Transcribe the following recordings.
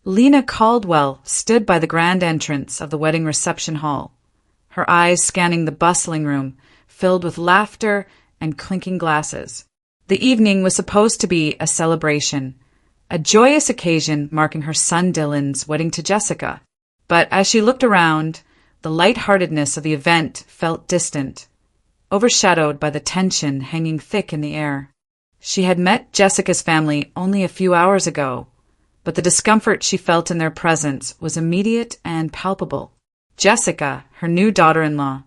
Lena Caldwell stood by the grand entrance of the wedding reception hall, her eyes scanning the bustling room, filled with laughter and clinking glasses. The evening was supposed to be a celebration, a joyous occasion marking her son Dylan's wedding to Jessica. But as she looked around, the lightheartedness of the event felt distant, overshadowed by the tension hanging thick in the air. She had met Jessica's family only a few hours ago, but the discomfort she felt in their presence was immediate and palpable. Jessica, her new daughter-in-law,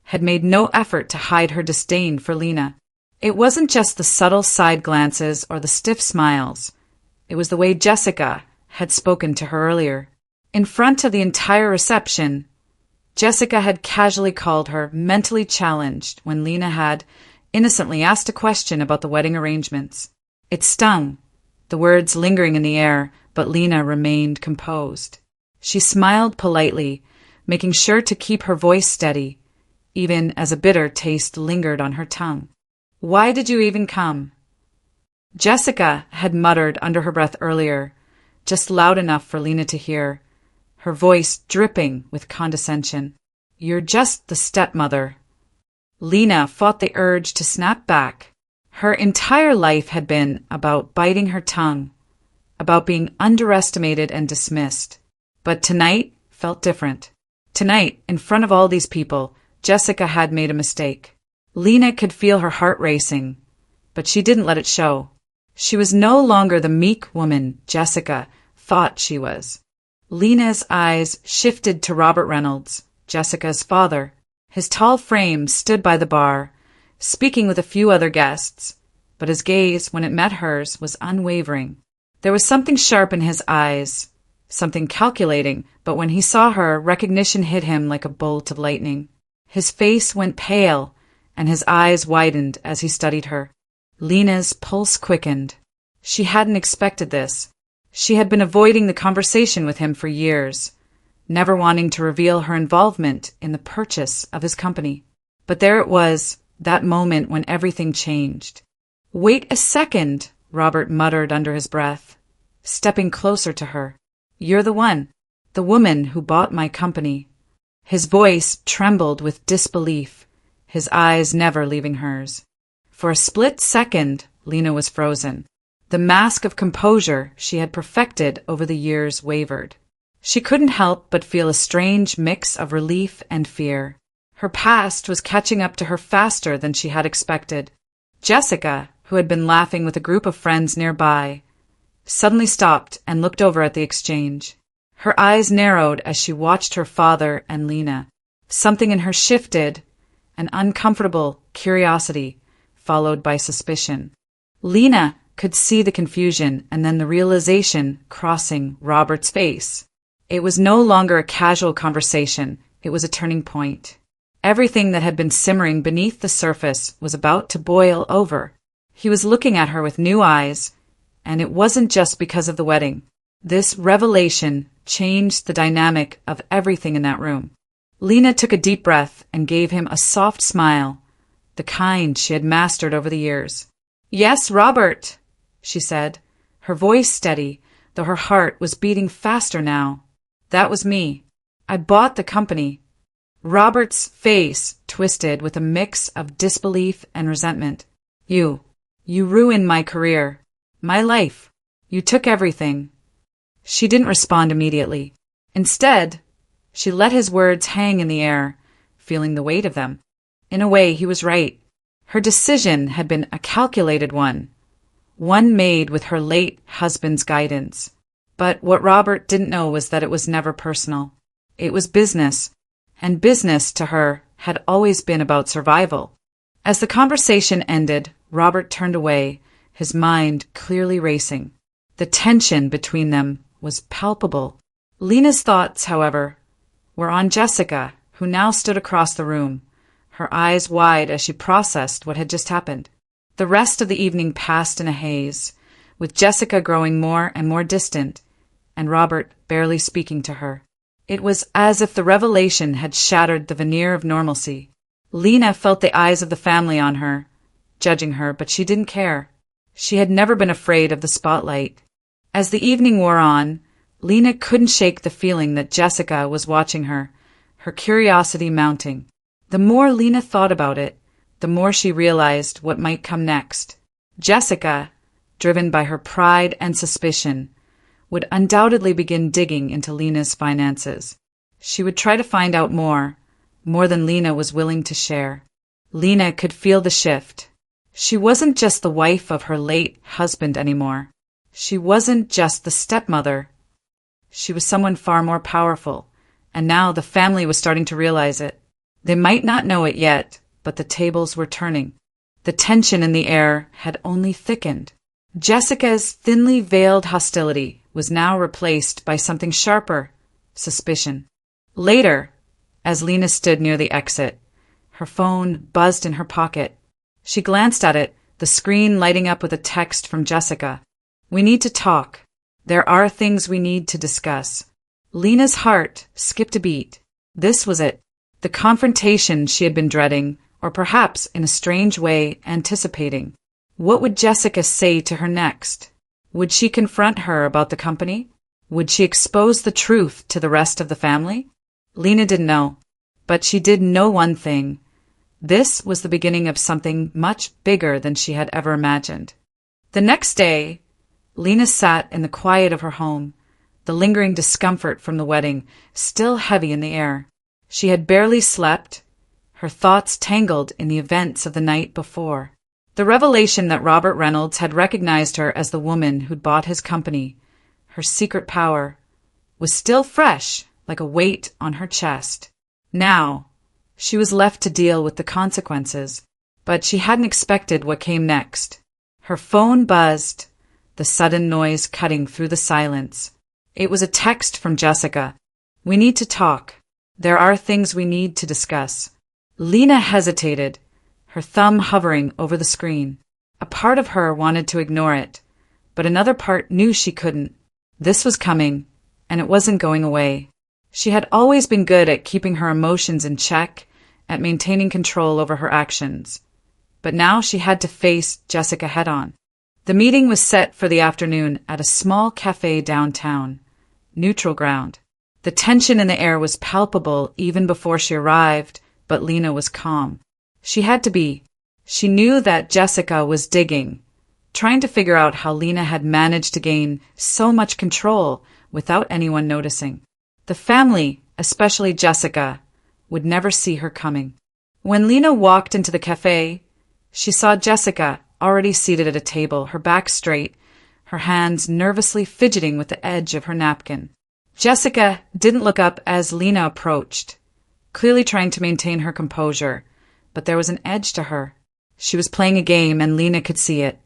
had made no effort to hide her disdain for Lena. It wasn't just the subtle side glances or the stiff smiles. It was the way Jessica had spoken to her earlier. In front of the entire reception, Jessica had casually called her mentally challenged when Lena had innocently asked a question about the wedding arrangements. It stung, the words lingering in the air, but Lena remained composed. She smiled politely, making sure to keep her voice steady, even as a bitter taste lingered on her tongue. "Why did you even come?" Jessica had muttered under her breath earlier, just loud enough for Lena to hear, her voice dripping with condescension. "You're just the stepmother." Lena fought the urge to snap back. Her entire life had been about biting her tongue, about being underestimated and dismissed. But tonight felt different. Tonight, in front of all these people, Jessica had made a mistake. Lena could feel her heart racing, but she didn't let it show. She was no longer the meek woman Jessica thought she was. Lena's eyes shifted to Robert Reynolds, Jessica's father. His tall frame stood by the bar, speaking with a few other guests, but his gaze, when it met hers, was unwavering. There was something sharp in his eyes, something calculating, but when he saw her, recognition hit him like a bolt of lightning. His face went pale, and his eyes widened as he studied her. Lena's pulse quickened. She hadn't expected this. She had been avoiding the conversation with him for years, never wanting to reveal her involvement in the purchase of his company. But there it was, that moment when everything changed. "Wait a second," Robert muttered under his breath, stepping closer to her. "You're the woman who bought my company." His voice trembled with disbelief, his eyes never leaving hers. For a split second, Lena was frozen. The mask of composure she had perfected over the years wavered. She couldn't help but feel a strange mix of relief and fear. Her past was catching up to her faster than she had expected. Jessica, who had been laughing with a group of friends nearby, suddenly stopped and looked over at the exchange. Her eyes narrowed as she watched her father and Lena. Something in her shifted, an uncomfortable curiosity, followed by suspicion. Lena could see the confusion and then the realization crossing Robert's face. It was no longer a casual conversation, it was a turning point. Everything that had been simmering beneath the surface was about to boil over. He was looking at her with new eyes, and it wasn't just because of the wedding. This revelation changed the dynamic of everything in that room. Lena took a deep breath and gave him a soft smile, the kind she had mastered over the years. "Yes, Robert," she said, her voice steady, though her heart was beating faster now. "That was me. I bought the company." Robert's face twisted with a mix of disbelief and resentment. You ruined my career, my life. You took everything." She didn't respond immediately. Instead, she let his words hang in the air, feeling the weight of them. In a way, he was right. Her decision had been a calculated one made with her late husband's guidance. But what Robert didn't know was that it was never personal. It was business, and business to her had always been about survival. As the conversation ended, Robert turned away, his mind clearly racing. The tension between them was palpable. Lena's thoughts, however, were on Jessica, who now stood across the room, her eyes wide as she processed what had just happened. The rest of the evening passed in a haze, with Jessica growing more and more distant, and Robert barely speaking to her. It was as if the revelation had shattered the veneer of normalcy. Lena felt the eyes of the family on her, judging her, but she didn't care. She had never been afraid of the spotlight. As the evening wore on, Lena couldn't shake the feeling that Jessica was watching her, her curiosity mounting. The more Lena thought about it, the more she realized what might come next. Jessica, driven by her pride and suspicion, would undoubtedly begin digging into Lena's finances. She would try to find out more than Lena was willing to share. Lena could feel the shift. She wasn't just the wife of her late husband anymore. She wasn't just the stepmother. She was someone far more powerful, and now the family was starting to realize it. They might not know it yet, but the tables were turning. The tension in the air had only thickened. Jessica's thinly veiled hostility was now replaced by something sharper, suspicion. Later, as Lena stood near the exit, her phone buzzed in her pocket. She glanced at it, the screen lighting up with a text from Jessica. "We need to talk. There are things we need to discuss." Lena's heart skipped a beat. This was it. The confrontation she had been dreading, or perhaps in a strange way anticipating. What would Jessica say to her next? Would she confront her about the company? Would she expose the truth to the rest of the family? Lena didn't know, but she did know one thing. This was the beginning of something much bigger than she had ever imagined. The next day, Lena sat in the quiet of her home, the lingering discomfort from the wedding still heavy in the air. She had barely slept, her thoughts tangled in the events of the night before. The revelation that Robert Reynolds had recognized her as the woman who'd bought his company, her secret power, was still fresh, like a weight on her chest. Now, she was left to deal with the consequences, but she hadn't expected what came next. Her phone buzzed, the sudden noise cutting through the silence. It was a text from Jessica. "We need to talk. There are things we need to discuss." Lena hesitated, her thumb hovering over the screen. A part of her wanted to ignore it, but another part knew she couldn't. This was coming, and it wasn't going away. She had always been good at keeping her emotions in check, at maintaining control over her actions. But now she had to face Jessica head-on. The meeting was set for the afternoon at a small cafe downtown, neutral ground. The tension in the air was palpable even before she arrived, but Lena was calm. She had to be. She knew that Jessica was digging, trying to figure out how Lena had managed to gain so much control without anyone noticing. The family, especially Jessica, would never see her coming. When Lena walked into the cafe, she saw Jessica already seated at a table, her back straight, her hands nervously fidgeting with the edge of her napkin. Jessica didn't look up as Lena approached, clearly trying to maintain her composure, but there was an edge to her. She was playing a game, and Lena could see it.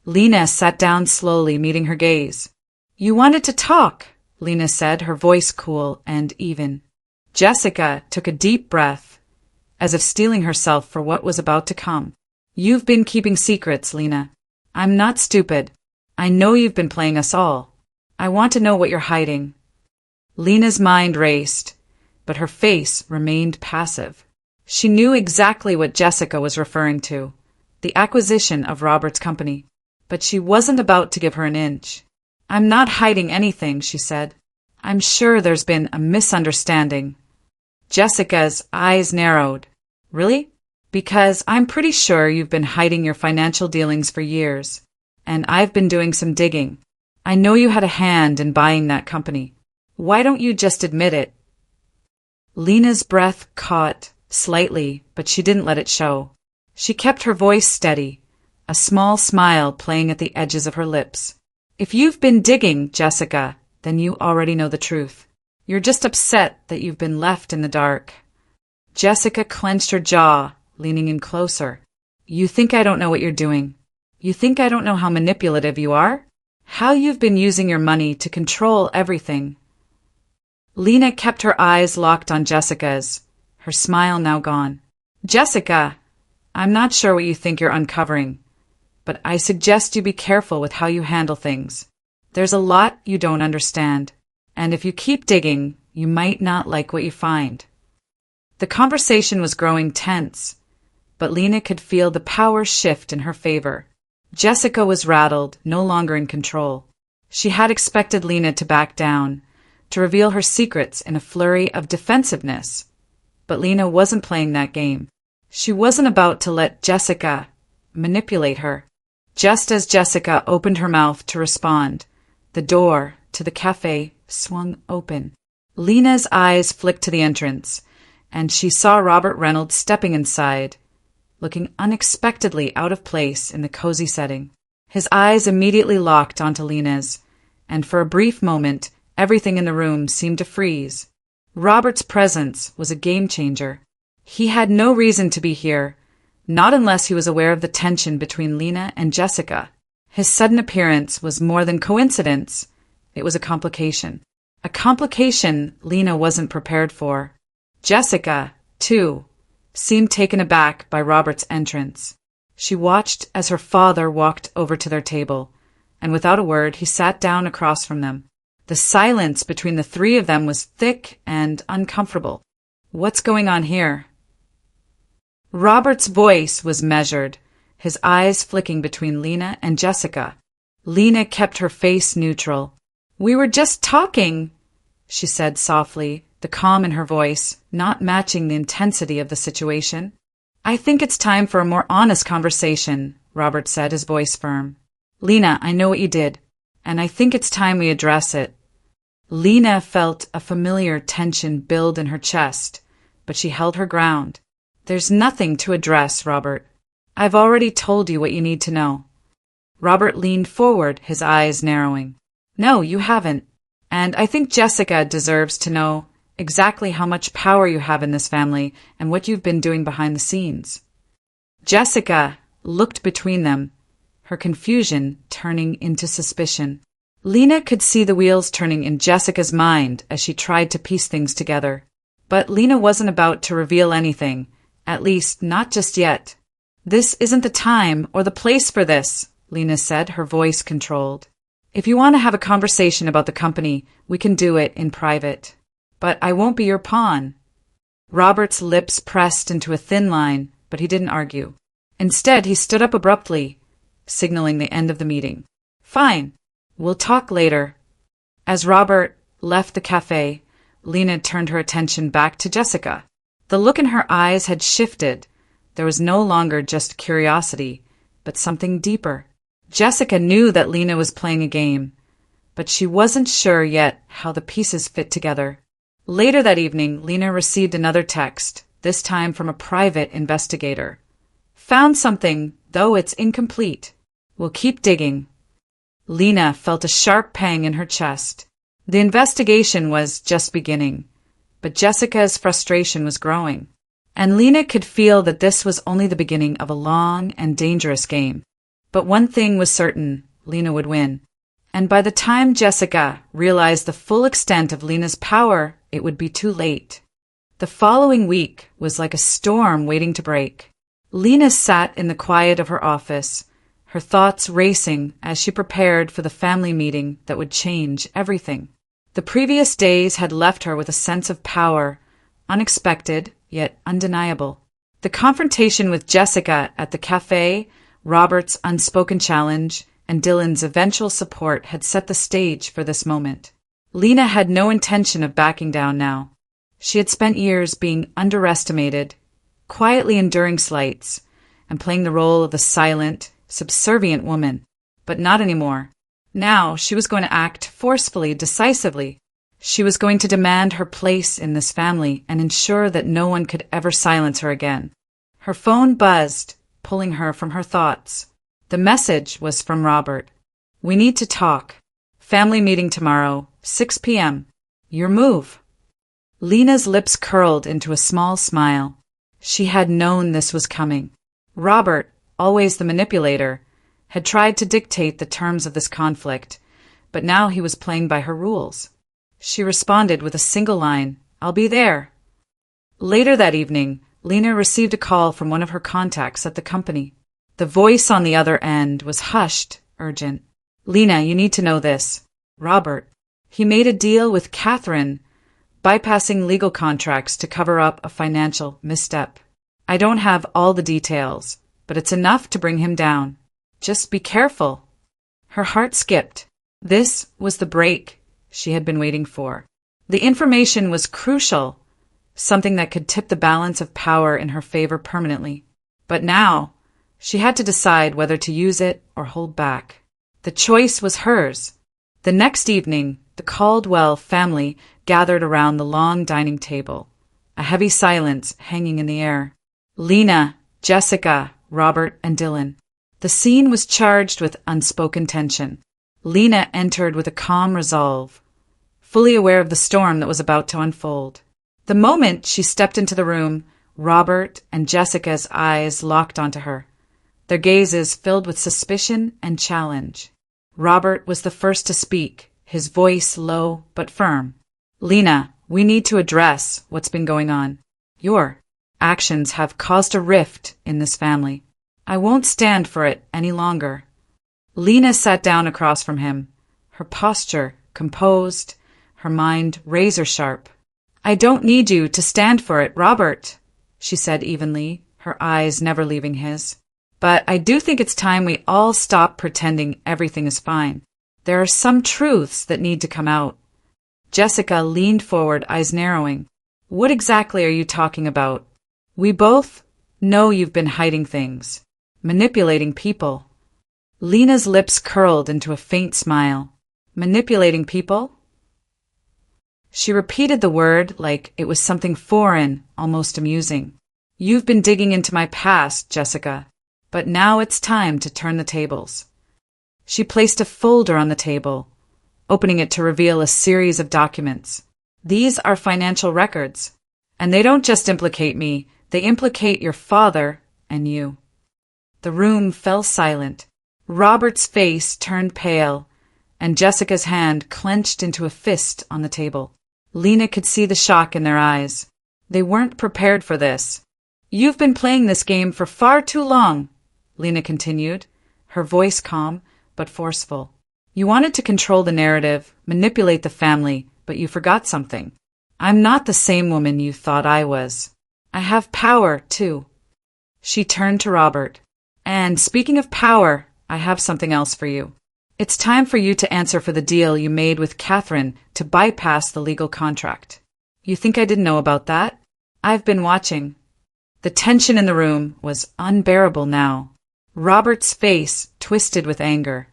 Lena sat down slowly, meeting her gaze. "You wanted to talk," Lena said, her voice cool and even. Jessica took a deep breath, as if steeling herself for what was about to come. "You've been keeping secrets, Lena. I'm not stupid. I know you've been playing us all. I want to know what you're hiding." Lena's mind raced, but her face remained passive. She knew exactly what Jessica was referring to, the acquisition of Robert's company. But she wasn't about to give her an inch. "I'm not hiding anything," she said. "I'm sure there's been a misunderstanding." Jessica's eyes narrowed. "Really? Because I'm pretty sure you've been hiding your financial dealings for years, and I've been doing some digging. I know you had a hand in buying that company. Why don't you just admit it?" Lena's breath caught slightly, but she didn't let it show. She kept her voice steady, a small smile playing at the edges of her lips. "If you've been digging, Jessica, then you already know the truth. You're just upset that you've been left in the dark." Jessica clenched her jaw, leaning in closer. "You think I don't know what you're doing? You think I don't know how manipulative you are? How you've been using your money to control everything?" Lena kept her eyes locked on Jessica's, her smile now gone. "Jessica, I'm not sure what you think you're uncovering, but I suggest you be careful with how you handle things. There's a lot you don't understand, and if you keep digging, you might not like what you find." The conversation was growing tense, but Lena could feel the power shift in her favor. Jessica was rattled, no longer in control. She had expected Lena to back down, to reveal her secrets in a flurry of defensiveness. But Lena wasn't playing that game. She wasn't about to let Jessica manipulate her. Just as Jessica opened her mouth to respond, the door to the cafe swung open. Lena's eyes flicked to the entrance, and she saw Robert Reynolds stepping inside, looking unexpectedly out of place in the cozy setting. His eyes immediately locked onto Lena's, and for a brief moment, everything in the room seemed to freeze. Robert's presence was a game-changer. He had no reason to be here, not unless he was aware of the tension between Lena and Jessica. His sudden appearance was more than coincidence. It was a complication. A complication Lena wasn't prepared for. Jessica, too, seemed taken aback by Robert's entrance. She watched as her father walked over to their table, and without a word he sat down across from them. The silence between the three of them was thick and uncomfortable. "What's going on here?" Robert's voice was measured, his eyes flicking between Lena and Jessica. Lena kept her face neutral. "We were just talking," she said softly, the calm in her voice not matching the intensity of the situation. "I think it's time for a more honest conversation," Robert said, his voice firm. "Lena, I know what you did, and I think it's time we address it." Lena felt a familiar tension build in her chest, but she held her ground. "There's nothing to address, Robert. I've already told you what you need to know." Robert leaned forward, his eyes narrowing. "No, you haven't. And I think Jessica deserves to know exactly how much power you have in this family and what you've been doing behind the scenes." Jessica looked between them, her confusion turning into suspicion. Lena could see the wheels turning in Jessica's mind as she tried to piece things together. But Lena wasn't about to reveal anything, at least not just yet. "This isn't the time or the place for this," Lena said, her voice controlled. "If you want to have a conversation about the company, we can do it in private. But I won't be your pawn." Robert's lips pressed into a thin line, but he didn't argue. Instead, he stood up abruptly, signaling the end of the meeting. "Fine. We'll talk later." As Robert left the cafe, Lena turned her attention back to Jessica. The look in her eyes had shifted. There was no longer just curiosity, but something deeper. Jessica knew that Lena was playing a game, but she wasn't sure yet how the pieces fit together. Later that evening, Lena received another text, this time from a private investigator. "Found something, though it's incomplete. We'll keep digging." Lena felt a sharp pang in her chest. The investigation was just beginning, but Jessica's frustration was growing. And Lena could feel that this was only the beginning of a long and dangerous game. But one thing was certain, Lena would win. And by the time Jessica realized the full extent of Lena's power, it would be too late. The following week was like a storm waiting to break. Lena sat in the quiet of her office, her thoughts racing as she prepared for the family meeting that would change everything. The previous days had left her with a sense of power, unexpected yet undeniable. The confrontation with Jessica at the cafe, Robert's unspoken challenge, and Dylan's eventual support had set the stage for this moment. Lena had no intention of backing down now. She had spent years being underestimated, quietly enduring slights, and playing the role of the silent, subservient woman. But not anymore. Now she was going to act forcefully, decisively. She was going to demand her place in this family and ensure that no one could ever silence her again. Her phone buzzed, pulling her from her thoughts. The message was from Robert. "We need to talk. Family meeting tomorrow, 6 p.m. Your move." Lena's lips curled into a small smile. She had known this was coming. Robert, always the manipulator, had tried to dictate the terms of this conflict, but now he was playing by her rules. She responded with a single line, "I'll be there." Later that evening, Lena received a call from one of her contacts at the company. The voice on the other end was hushed, urgent. "Lena, you need to know this. Robert. He made a deal with Catherine, bypassing legal contracts to cover up a financial misstep. I don't have all the details, but it's enough to bring him down. Just be careful." Her heart skipped. This was the break she had been waiting for. The information was crucial, something that could tip the balance of power in her favor permanently. But now, she had to decide whether to use it or hold back. The choice was hers. The next evening, the Caldwell family gathered around the long dining table, a heavy silence hanging in the air. Lena, Jessica, Robert, and Dylan. The scene was charged with unspoken tension. Lena entered with a calm resolve, fully aware of the storm that was about to unfold. The moment she stepped into the room, Robert and Jessica's eyes locked onto her, their gazes filled with suspicion and challenge. Robert was the first to speak, his voice low but firm. "Lena, we need to address what's been going on. Your actions have caused a rift in this family. I won't stand for it any longer." Lena sat down across from him, her posture composed, her mind razor-sharp. "I don't need you to stand for it, Robert," she said evenly, her eyes never leaving his. "But I do think it's time we all stop pretending everything is fine. There are some truths that need to come out." Jessica leaned forward, eyes narrowing. "What exactly are you talking about? We both know you've been hiding things, manipulating people." Lena's lips curled into a faint smile. "Manipulating people?" She repeated the word like it was something foreign, almost amusing. "You've been digging into my past, Jessica, but now it's time to turn the tables." She placed a folder on the table, opening it to reveal a series of documents. "These are financial records, and they don't just implicate me, they implicate your father and you." The room fell silent. Robert's face turned pale, and Jessica's hand clenched into a fist on the table. Lena could see the shock in their eyes. They weren't prepared for this. "You've been playing this game for far too long," Lena continued, her voice calm but forceful. "You wanted to control the narrative, manipulate the family, but you forgot something. I'm not the same woman you thought I was. I have power, too." She turned to Robert. "And speaking of power, I have something else for you. It's time for you to answer for the deal you made with Catherine to bypass the legal contract. You think I didn't know about that? I've been watching." The tension in the room was unbearable now. Robert's face twisted with anger,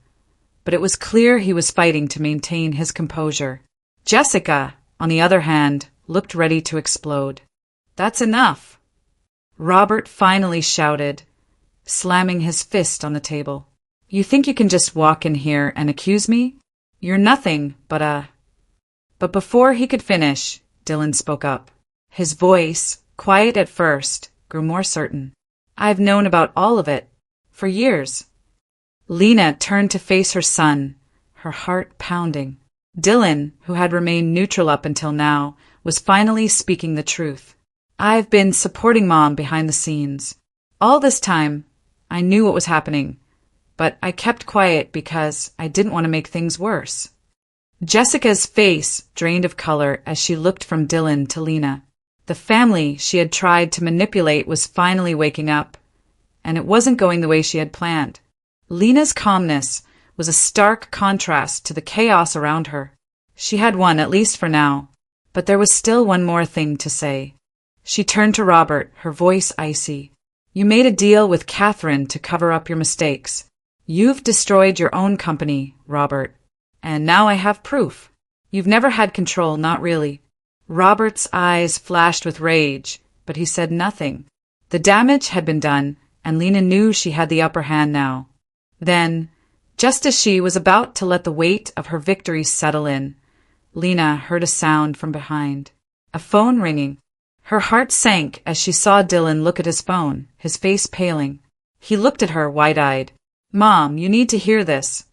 but it was clear he was fighting to maintain his composure. Jessica, on the other hand, looked ready to explode. "That's enough," Robert finally shouted, slamming his fist on the table. "You think you can just walk in here and accuse me? You're nothing but But before he could finish, Dylan spoke up. His voice, quiet at first, grew more certain. "I've known about all of it, for years." Lena turned to face her son, her heart pounding. Dylan, who had remained neutral up until now, was finally speaking the truth. "I've been supporting Mom behind the scenes. All this time, I knew what was happening, but I kept quiet because I didn't want to make things worse." Jessica's face drained of color as she looked from Dylan to Lena. The family she had tried to manipulate was finally waking up, and it wasn't going the way she had planned. Lena's calmness was a stark contrast to the chaos around her. She had won, at least for now, but there was still one more thing to say. She turned to Robert, her voice icy. "You made a deal with Catherine to cover up your mistakes. You've destroyed your own company, Robert, and now I have proof. You've never had control, not really." Robert's eyes flashed with rage, but he said nothing. The damage had been done, and Lena knew she had the upper hand now. Then, just as she was about to let the weight of her victory settle in, Lena heard a sound from behind. A phone ringing. Her heart sank as she saw Dylan look at his phone, his face paling. He looked at her wide-eyed. "Mom, you need to hear this."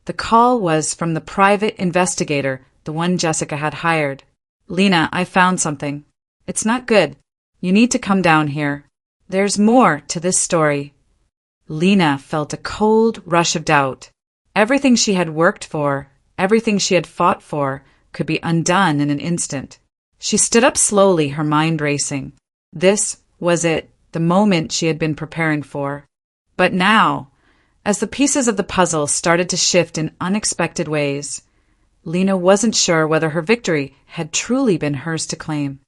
The call was from the private investigator, the one Jessica had hired. "Lena, I found something. It's not good. You need to come down here. There's more to this story." Lena felt a cold rush of doubt. Everything she had worked for, everything she had fought for, could be undone in an instant. She stood up slowly, her mind racing. This was it, the moment she had been preparing for. But now, as the pieces of the puzzle started to shift in unexpected ways, Lena wasn't sure whether her victory had truly been hers to claim.